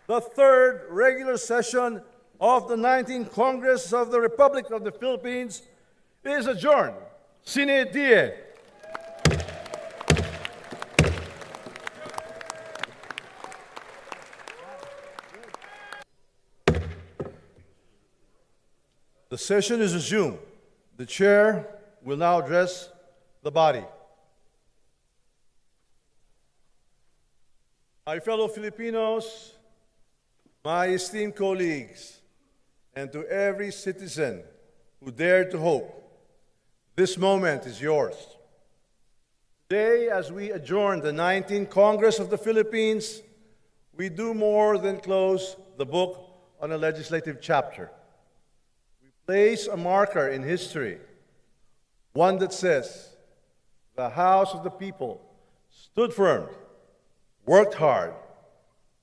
the third regular session of the 19th Congress of the Republic of the Philippines is adjourned. Sine die. The session is resumed. The chair will now address the body. My fellow Filipinos, my esteemed colleagues, and to every citizen who dared to hope, this moment is yours. Today, as we adjourn the 19th Congress of the Philippines, we do more than close the book on a legislative chapter. We place a marker in history, one that says, the House of the People stood firm, worked hard,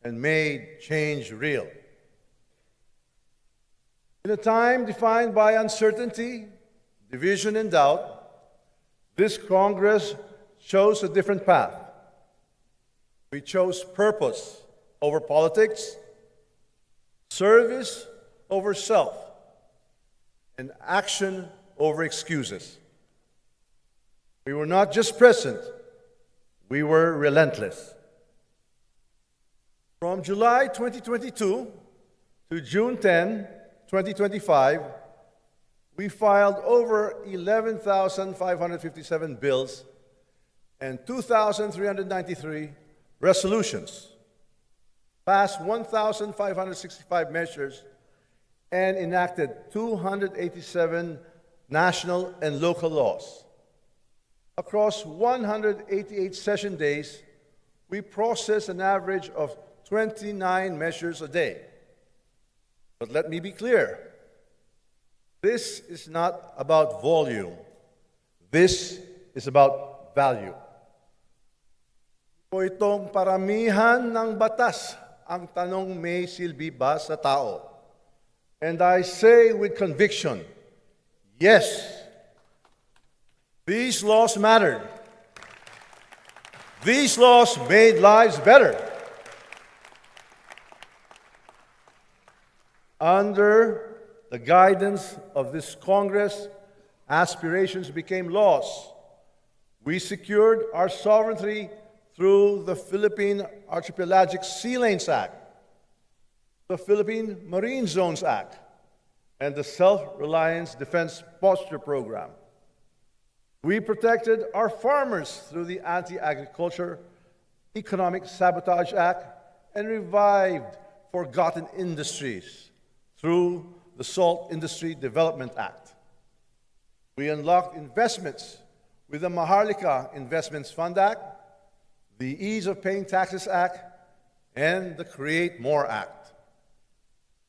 and made change real. In a time defined by uncertainty, division, and doubt, this Congress chose a different path. We chose purpose over politics, service over self, and action over excuses. We were not just present, we were relentless. From July 2022 to June 10, 2025, we filed over 11,557 bills and 2,393 resolutions, passed 1,565 measures, and enacted 287 national and local laws. Across 188 session days, we processed an average of 29 measures a day. But let me be clear, this is not about volume. This is about value. Po itong paramihan ng batas, ang tanong may silbi ba sa tao? And I say with conviction, yes, these laws mattered. These laws made lives better. Under the guidance of this Congress, aspirations became laws. We secured our sovereignty through the Philippine Archipelagic Sea Lanes Act, the Philippine Marine Zones Act, and the Self-Reliance Defense Posture Program. We protected our farmers through the Anti-Agriculture Economic Sabotage Act and revived forgotten industries through the Salt Industry Development Act. We unlocked investments with the Maharlika Investments Fund Act, the Ease of Paying Taxes Act, and the Create More Act.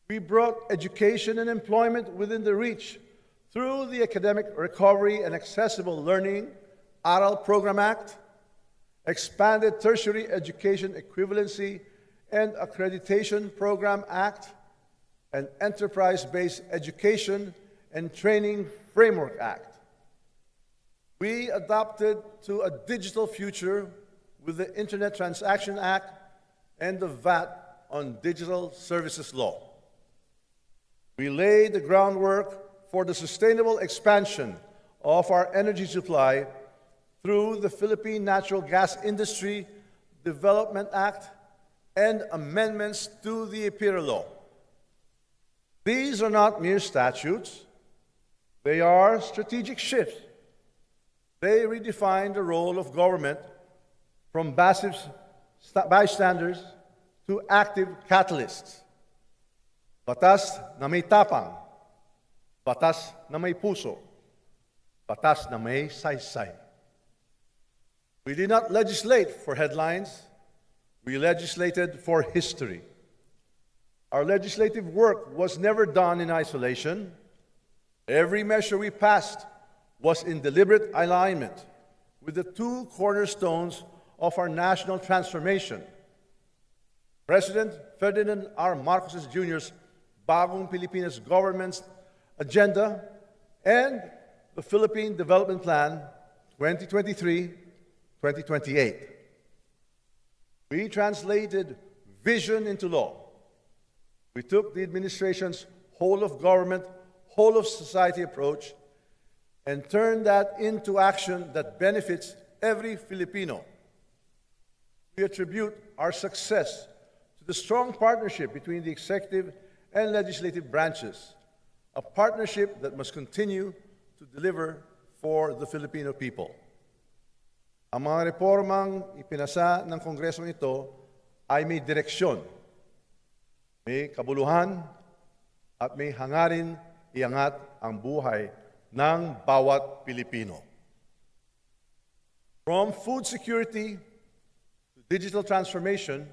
We brought education and employment within the reach through the Academic Recovery and Accessible Learning ARAL Program Act, expanded Tertiary Education Equivalency and Accreditation Program Act, and Enterprise-Based Education and Training Framework Act. We adopted to a digital future with the Internet Transaction Act and the VAT on Digital Services Law. We laid the groundwork for the sustainable expansion of our energy supply through the Philippine Natural Gas Industry Development Act and amendments to the IPIRA Law. These are not mere statutes. They are strategic shifts. They redefine the role of government from passive bystanders to active catalysts. Batas na may tapang, batas na may puso, batas na may saysay. We did not legislate for headlines. We legislated for history. Our legislative work was never done in isolation. Every measure we passed was in deliberate alignment with the two cornerstones of our national transformation. President Ferdinand R. Marcos Jr.'s Bagong Pilipinas government's agenda and the Philippine Development Plan 2023-2028. We translated vision into law, We took the administration's whole of government, whole of society approach and turned that into action that benefits every Filipino. We attribute our success to the strong partnership between the executive and legislative branches, a partnership that must continue to deliver for the Filipino people. Ang mga reformang ipinasa ng Kongresong ito ay may direksyon, may kabuluhan, at may hangarin iangat ang buhay ng bawat Pilipino. From food security to digital transformation,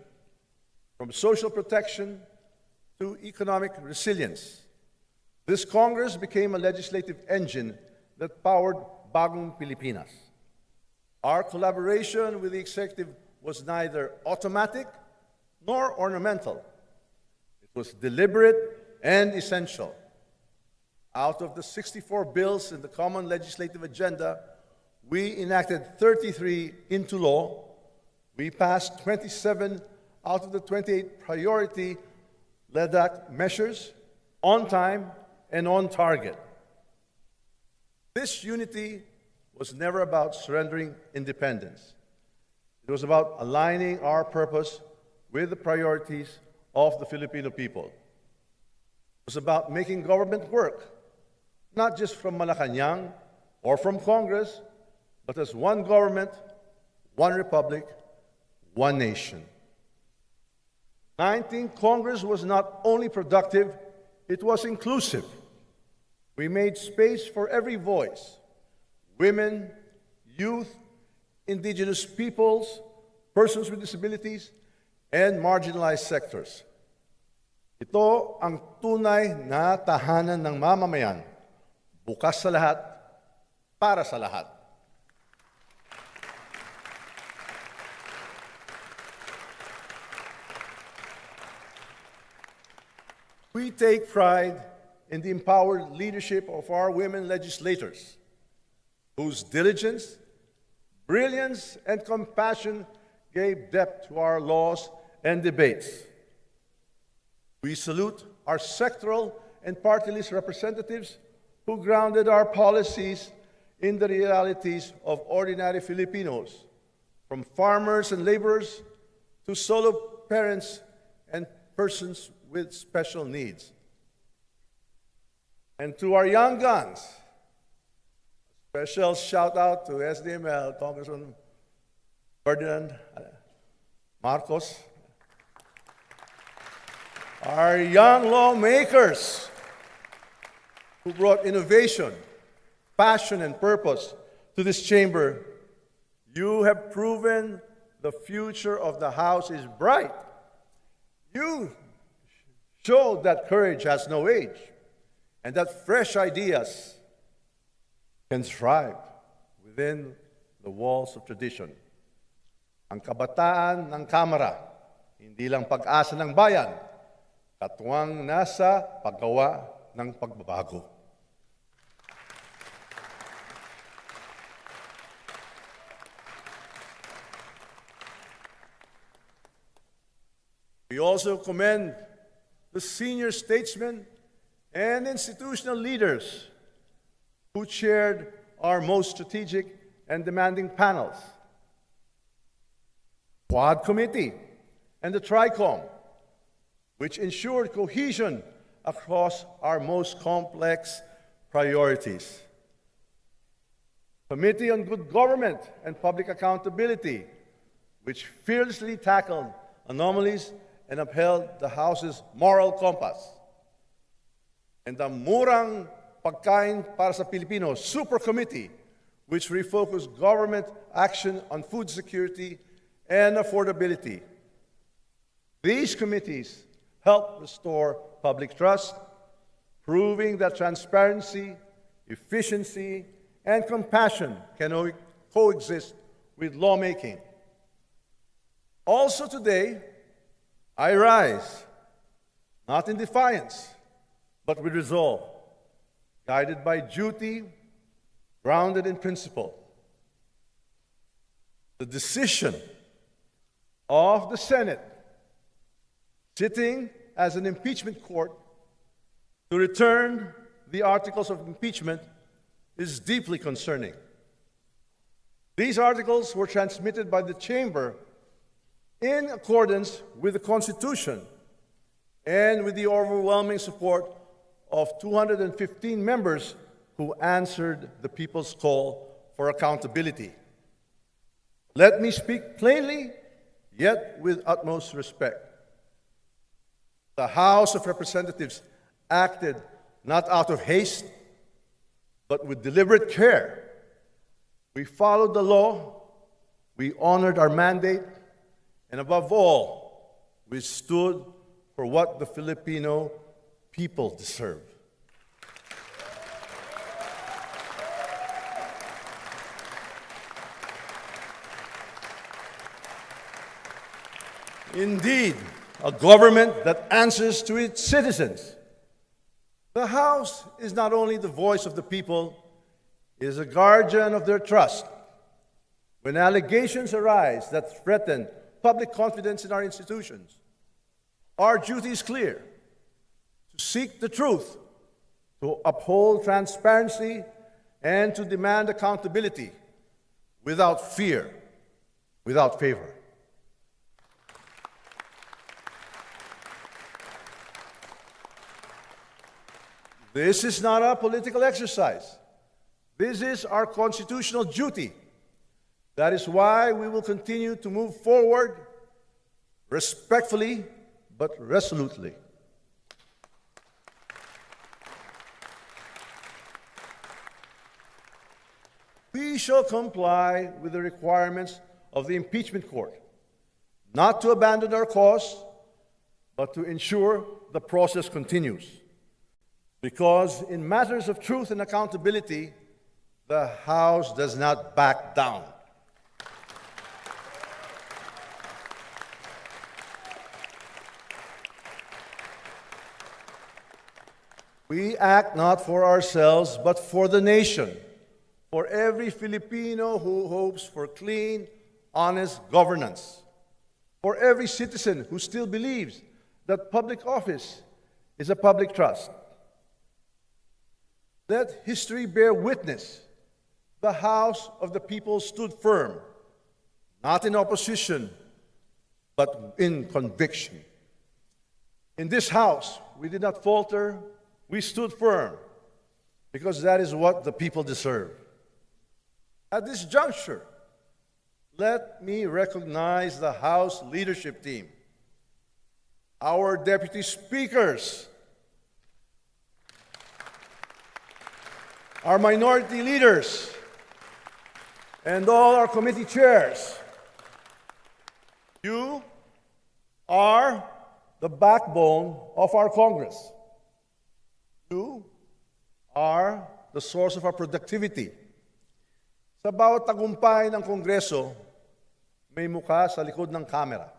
from social protection to economic resilience, this Congress became a legislative engine that powered Bagong Pilipinas. Our collaboration with the executive was neither automatic nor ornamental. It was deliberate and essential. Out of the 64 bills in the common legislative agenda, we enacted 33 into law. We passed 27 out of the 28 priority LEDAC measures on time and on target. This unity was never about surrendering independence. It was about aligning our purpose with the priorities of the Filipino people. It was about making government work, not just from Malacanang or from Congress, but as one government, one republic, one nation. 19th Congress was not only productive, it was inclusive. We made space for every voice: women, youth, indigenous peoples, persons with disabilities, and marginalized sectors. Ito ang tunay na tahanan ng mamamayan, bukas sa lahat, para sa lahat. We take pride in the empowered leadership of our women legislators, whose diligence, brilliance, and compassion gave depth to our laws and debates. We salute our sectoral and party list representatives who grounded our policies in the realities of ordinary Filipinos, from farmers and laborers to solo parents and persons with special needs. And to our young guns, a special shout out to SDML, Congressman Ferdinand Marcos, our young lawmakers who brought innovation, passion, and purpose to this chamber. You have proven the future of the House is bright. You showed that courage has no age and that fresh ideas can thrive within the walls of tradition. Ang kabataan ng Kamara, hindi lang pag-asa ng bayan, katuwang nasa paggawa ng pagbabago. We also commend the senior statesmen and institutional leaders who chaired our most strategic and demanding panels. Quad Committee and the TRICOM, which ensured cohesion across our most complex priorities. Committee on Good Government and Public Accountability, which fearlessly tackled anomalies and upheld the House's moral compass. And the Murang Pagkain para sa Pilipino Super Committee, which refocused government action on food security and affordability. These committees help restore public trust, proving that transparency, efficiency, and compassion can coexist with lawmaking. Also today, I rise, not in defiance, but with resolve, guided by duty, grounded in principle. The decision of the Senate, sitting as an impeachment court to return the articles of impeachment is deeply concerning. These articles were transmitted by the Chamber in accordance with the Constitution and with the overwhelming support of 215 members who answered the people's call for accountability. Let me speak plainly, yet with utmost respect. The House of Representatives acted not out of haste, but with deliberate care. We followed the law, we honored our mandate, and above all, we stood for what the Filipino people deserve. Indeed, a government that answers to its citizens. The House is not only the voice of the people, it is a guardian of their trust. When allegations arise that threaten public confidence in our institutions, our duty is clear: to seek the truth, to uphold transparency, and to demand accountability without fear, without favor. This is not a political exercise. This is our constitutional duty. That is why we will continue to move forward respectfully but resolutely. We shall comply with the requirements of the impeachment court, not to abandon our cause, but to ensure the process continues. Because in matters of truth and accountability, the House does not back down. We act not for ourselves, but for the nation, for every Filipino who hopes for clean, honest governance, for every citizen who still believes that public office is a public trust. Let history bear witness. The House of the people stood firm, not in opposition, but in conviction. In this House, we did not falter, we stood firm, because that is what the people deserve. At this juncture, let me recognize the House leadership team, our deputy speakers, our minority leaders, and all our committee chairs. You are the backbone of our Congress. You are the source of our productivity. Sa bawat tagumpay ng Kongreso, may mukha sa likod ng kamera.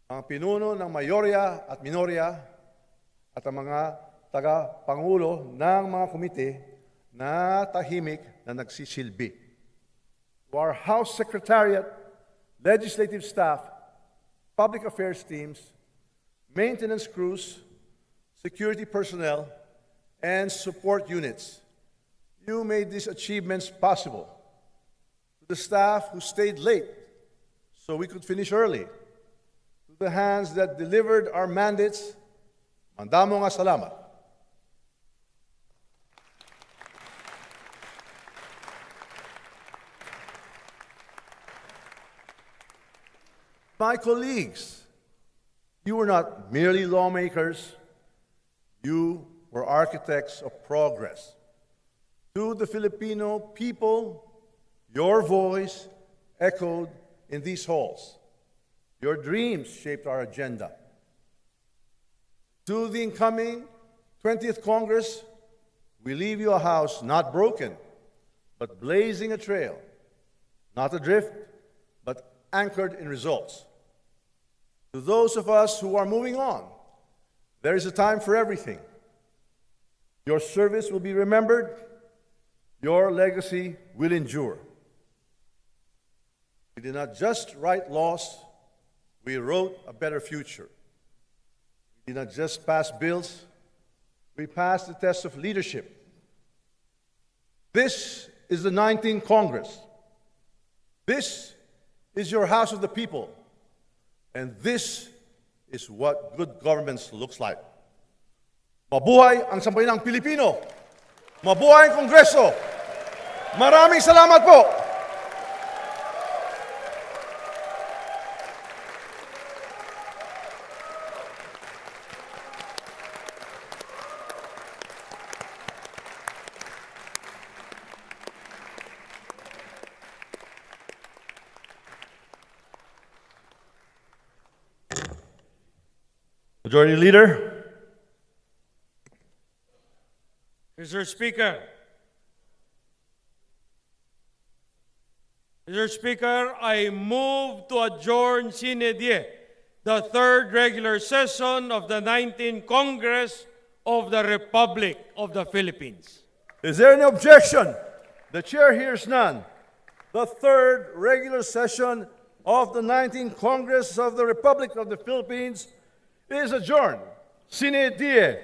Ang pinuno ng mayorya at minorya at ang mga taga-pangulo ng mga komite na tahimik na nagsisilbi. To our House Secretariat, legislative staff, public affairs teams, maintenance crews, security personnel, and support units, you made these achievements possible. To the staff who stayed late so we could finish early, to the hands that delivered our mandates, mandamo nga salamat. My colleagues, you were not merely lawmakers, you were architects of progress. To the Filipino people, your voice echoed in these halls. Your dreams shaped our agenda. To the incoming 20th Congress, we leave you a house not broken, but blazing a trail, not adrift, but anchored in results. To those of us who are moving on, there is a time for everything. Your service will be remembered. Your legacy will endure. We did not just write laws, we wrote a better future. We did not just pass bills, we passed the test of leadership. This is the 19th Congress. This is your House of the People. And this is what good governance looks like. Mabuhay ang sambayanang Pilipino! Mabuhay ang Kongreso! Maraming salamat po! Majority Leader. Mr. Speaker, I move to adjourn sine die, the third regular session of the 19th Congress of the Republic of the Philippines. Is there any objection? The chair hears none. The third regular session of the 19th Congress of the Republic of the Philippines is adjourned. Sine die.